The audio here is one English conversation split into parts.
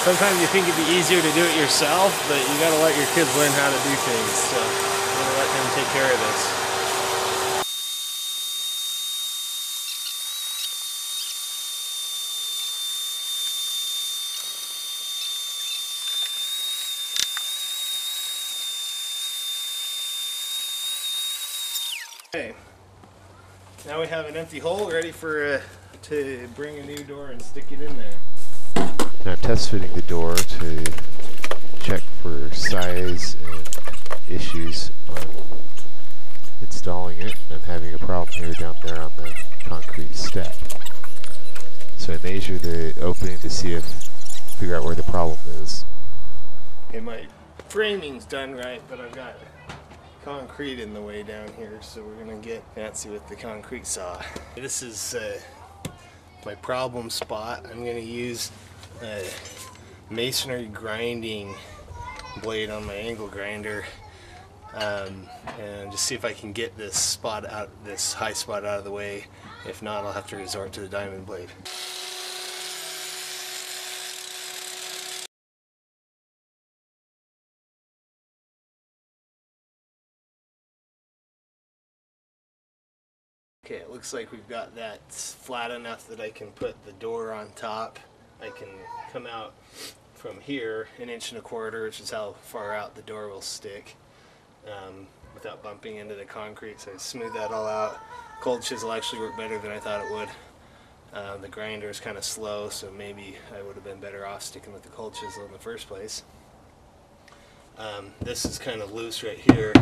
Sometimes you think it'd be easier to do it yourself, but you gotta let your kids learn how to do things, so I'm gonna let them take care of this. Okay, now we have an empty hole ready for to bring a new door and stick it in there. Now I'm test fitting the door to check for size and issues on installing it. I'm having a problem here down there on the concrete step. So I measure the opening to figure out where the problem is. Okay, my framing's done right, but I've got concrete in the way down here, so we're gonna get fancy with the concrete saw. This is my problem spot. I'm gonna use a masonry grinding blade on my angle grinder and just see if I can get this spot out, this high spot out of the way. If not, I'll have to resort to the diamond blade. Okay, it looks like we've got that flat enough that I can put the door on top. I can come out from here 1.25 inches, which is how far out the door will stick, without bumping into the concrete. So I smooth that all out. Cold chisel actually worked better than I thought it would. The grinder is kind of slow, so maybe I would have been better off sticking with the cold chisel in the first place. This is kind of loose right here,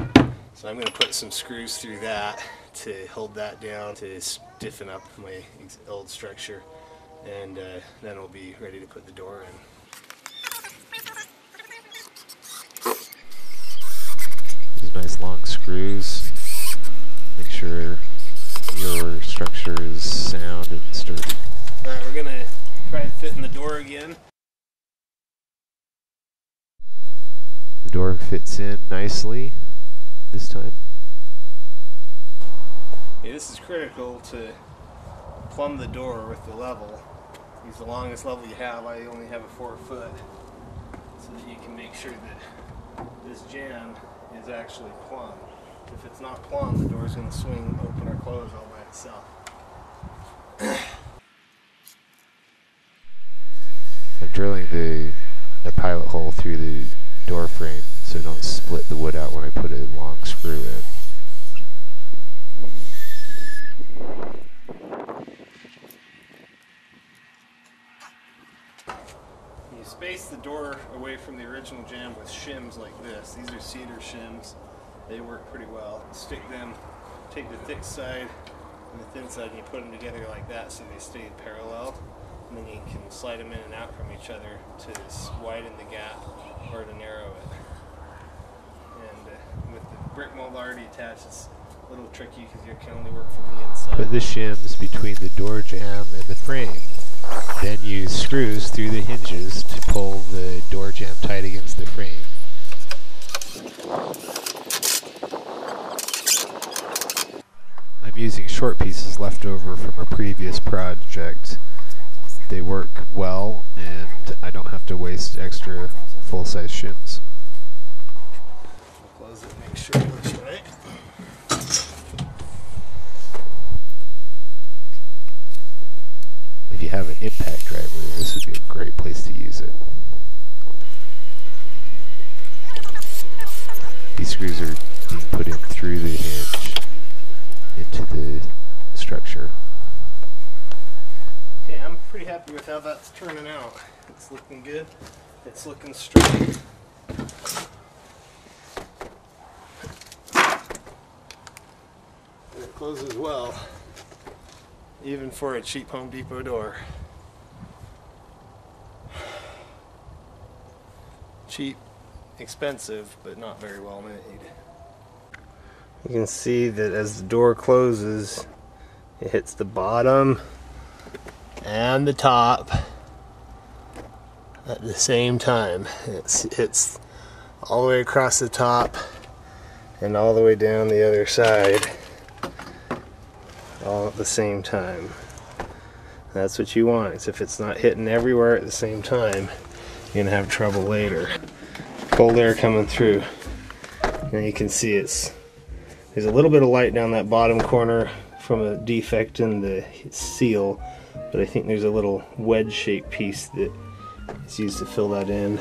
so I'm going to put some screws through that to hold that down to stiffen up my old structure, and then we'll be ready to put the door in. These nice long screws. Make sure your structure is sound and sturdy. Alright, we're going to try to fit in the door again. The door fits in nicely this time. Okay, this is critical to plumb the door with the level. Use the longest level you have. I only have a 4 foot, so that you can make sure that this jamb is actually plumb. If it's not plumb, the door is going to swing open or close all by itself. I'm drilling a pilot hole through the door frame so I don't split the wood out when I put a long screw in. You space the door away from the original jamb with shims like this. These are cedar shims. They work pretty well. Stick them, take the thick side and the thin side, and you put them together like that so they stay parallel. And then you can slide them in and out from each other to widen the gap or to narrow it. And with the brick mold already attached, it's a little tricky because you can only work from the inside. Put the shims between the door jamb and the frame. Then use screws through the hinges to pull the door jamb tight against the frame. I'm using short pieces left over from a previous project. They work well, and I don't have to waste extra full-size shims. Close it, make sure it looks right. If you have an impact driver, this would be a great place to use it. These screws are being put in through the hinge into the structure. Okay, I'm pretty happy with how that's turning out. It's looking good. It's looking straight. And it closes well, even for a cheap Home Depot door. Cheap, expensive, but not very well made. You can see that as the door closes, it hits the bottom and the top at the same time. It hits all the way across the top and all the way down the other side, all at the same time. That's what you want, is if it's not hitting everywhere at the same time, you're gonna have trouble later. Cold air coming through. Now you can see there's a little bit of light down that bottom corner from a defect in the seal, but I think there's a little wedge-shaped piece that is used to fill that in.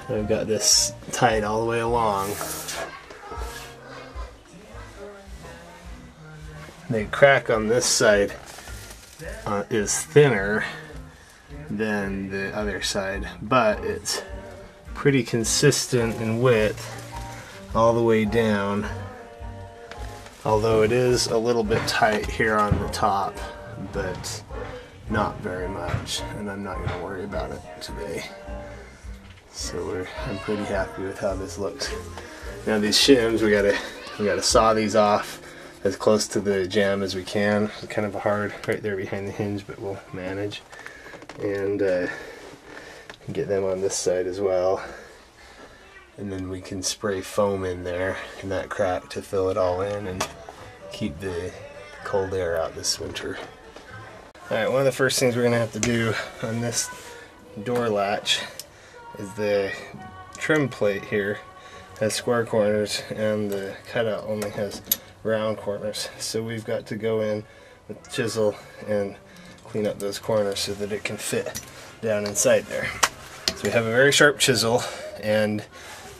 I've got this tied all the way along. The crack on this side is thinner than the other side, but it's pretty consistent in width all the way down, although it is a little bit tight here on the top, but not very much, and I'm not going to worry about it today. So I'm pretty happy with how this looks. Now these shims, we gotta saw these off as close to the jam as we can. It's kind of hard right there behind the hinge, but we'll manage. And get them on this side as well. And then we can spray foam in there in that crack to fill it all in and keep the cold air out this winter. Alright, one of the first things we're going to have to do on this door latch is the trim plate here has square corners and the cutout only has round corners. So we've got to go in with the chisel and clean up those corners so that it can fit down inside there. So we have a very sharp chisel, and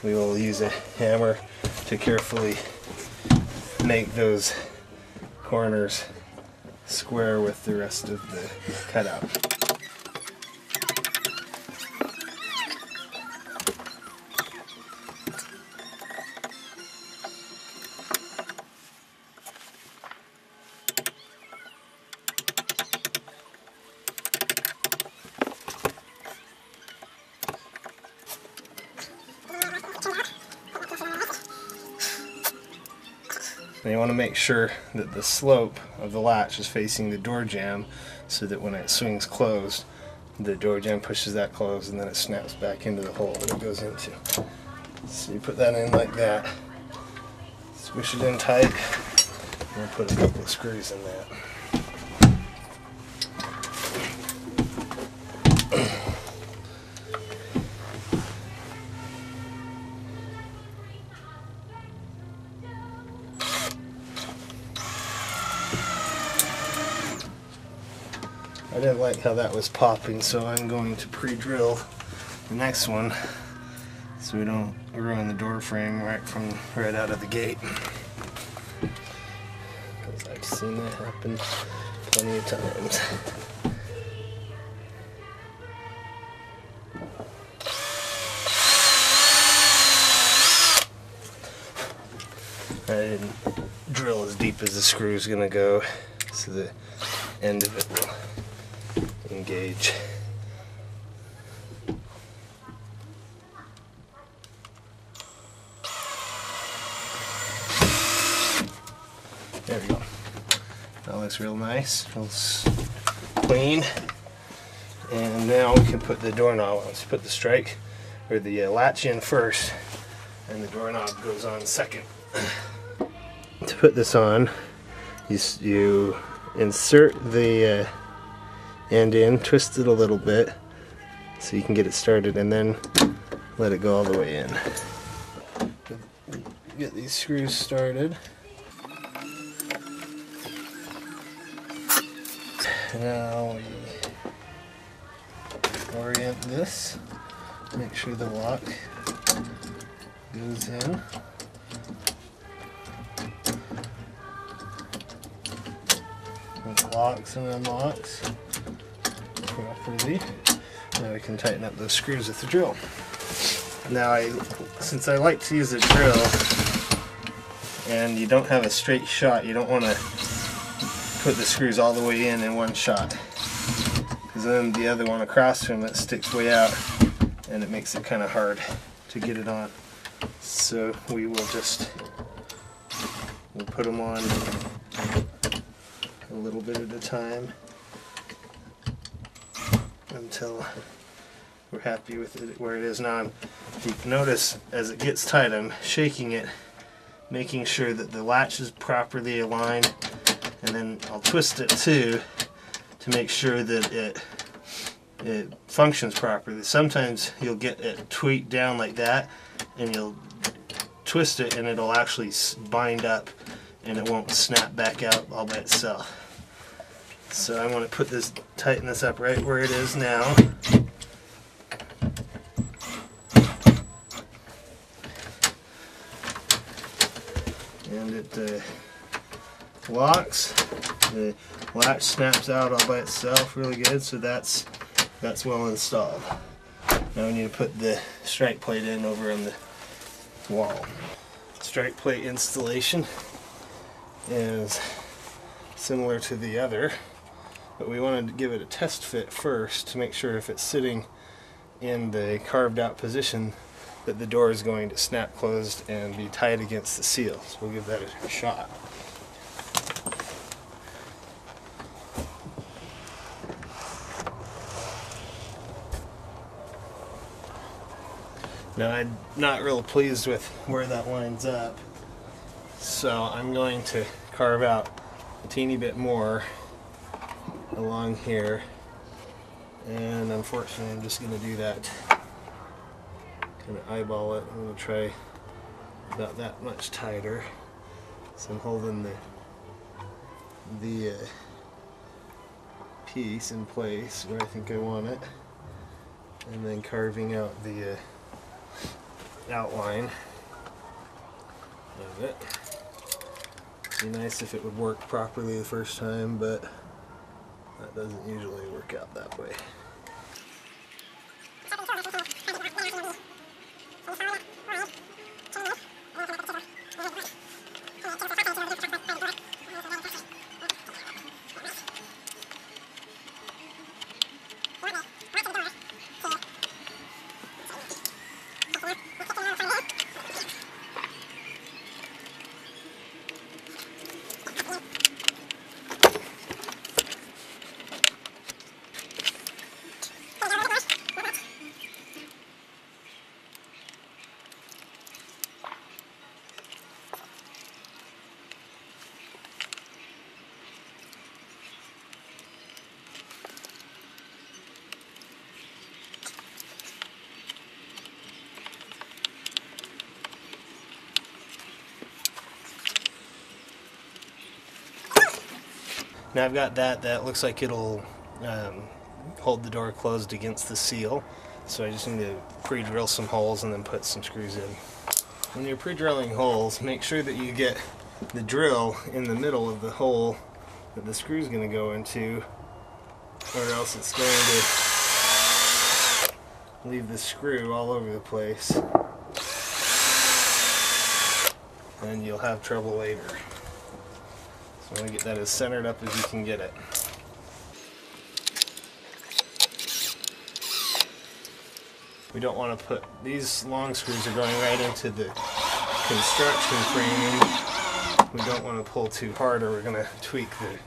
we will use a hammer to carefully make those corners square with the rest of the cutout. And you want to make sure that the slope of the latch is facing the door jamb so that when it swings closed, the door jamb pushes that closed and then it snaps back into the hole that it goes into. So you put that in like that, squish it in tight, and we'll put a couple of screws in that. I didn't like how that was popping, so I'm going to pre-drill the next one so we don't ruin the door frame right out of the gate. Because I've seen that happen plenty of times. I didn't drill as deep as the screw is going to go, so the end of it will engage. There we go. That looks real nice, real clean. And now we can put the doorknob. Let's put the strike or the latch in first, and the doorknob goes on second. To put this on, you insert the end in, twist it a little bit so you can get it started, and then let it go all the way in. Get these screws started. Now we orient this, make sure the lock goes in. It locks and unlocks properly. Now we can tighten up those screws with the drill. Now since I like to use a drill and you don't have a straight shot, you don't want to put the screws all the way in one shot, because then the other one across from it sticks way out and it makes it kind of hard to get it on. So we'll put them on a little bit at a time until we're happy with it where it is now. If you notice, as it gets tight, I'm shaking it, making sure that the latch is properly aligned, and then I'll twist it too to make sure that it it functions properly. Sometimes you'll get it tweaked down like that, and you'll twist it and it'll actually bind up and it won't snap back out all by itself. So I want to tighten this up right where it is now. And it locks. The latch snaps out all by itself really good, so that's well installed. Now we need to put the strike plate in over on the wall. Strike plate installation is similar to the other, but we wanted to give it a test fit first to make sure if it's sitting in the carved out position that the door is going to snap closed and be tight against the seal. So we'll give that a shot. Now I'm not real pleased with where that lines up, so I'm going to carve out a teeny bit more along here, and unfortunately I'm just going to do that, kind of eyeball it. I'm going to try about that much tighter, so I'm holding the piece in place where I think I want it, and then carving out the outline of it. It'd be nice if it would work properly the first time, but that doesn't usually work out that way. Now I've got that looks like it'll hold the door closed against the seal, so I just need to pre-drill some holes and then put some screws in. When you're pre-drilling holes, make sure that you get the drill in the middle of the hole that the screw is going to go into, or else it's going to leave the screw all over the place and you'll have trouble later. So I want to get that as centered up as you can get it. We don't want to put, these long screws are going right into the construction framing. We don't want to pull too hard or we're going to tweak the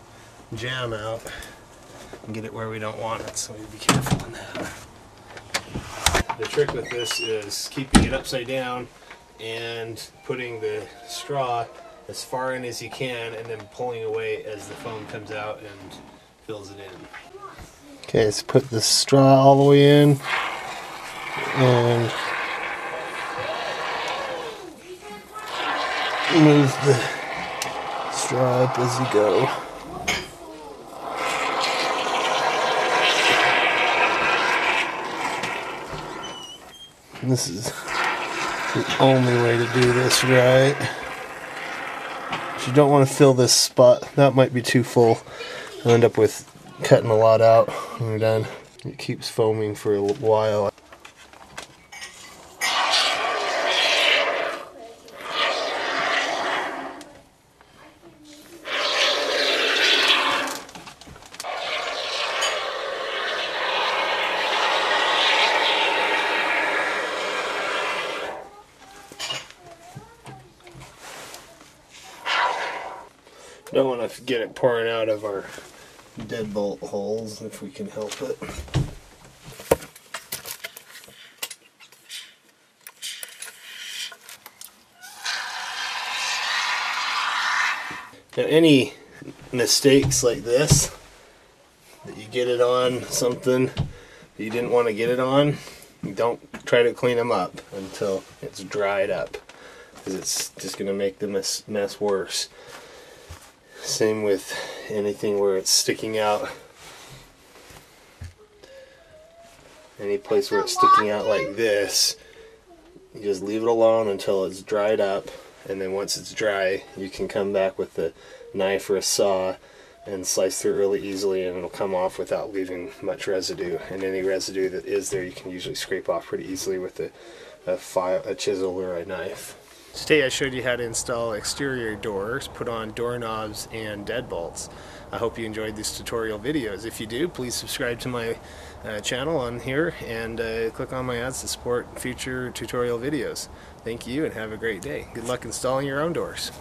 jam out and get it where we don't want it, so we be careful on that. The trick with this is keeping it upside down and putting the straw as far in as you can and then pulling away as the foam comes out and fills it in. Okay, let's put the straw all the way in and move the straw up as you go. And this is the only way to do this right. You don't want to fill this spot. That might be too full. You'll end up with cutting a lot out when you're done. It keeps foaming for a while. Don't want to get it pouring out of our deadbolt holes if we can help it. Now any mistakes like this, that you get it on something you didn't want to get it on, don't try to clean them up until it's dried up, because it's just going to make the mess worse. Same with anything where it's sticking out. Any place where it's sticking out like this, you just leave it alone until it's dried up, and then once it's dry, you can come back with a knife or a saw and slice through it really easily, and it'll come off without leaving much residue. And any residue that is there, you can usually scrape off pretty easily with a chisel or a knife. Today I showed you how to install exterior doors, put on doorknobs and deadbolts. I hope you enjoyed these tutorial videos. If you do, please subscribe to my channel on here and click on my ads to support future tutorial videos. Thank you and have a great day. Good luck installing your own doors.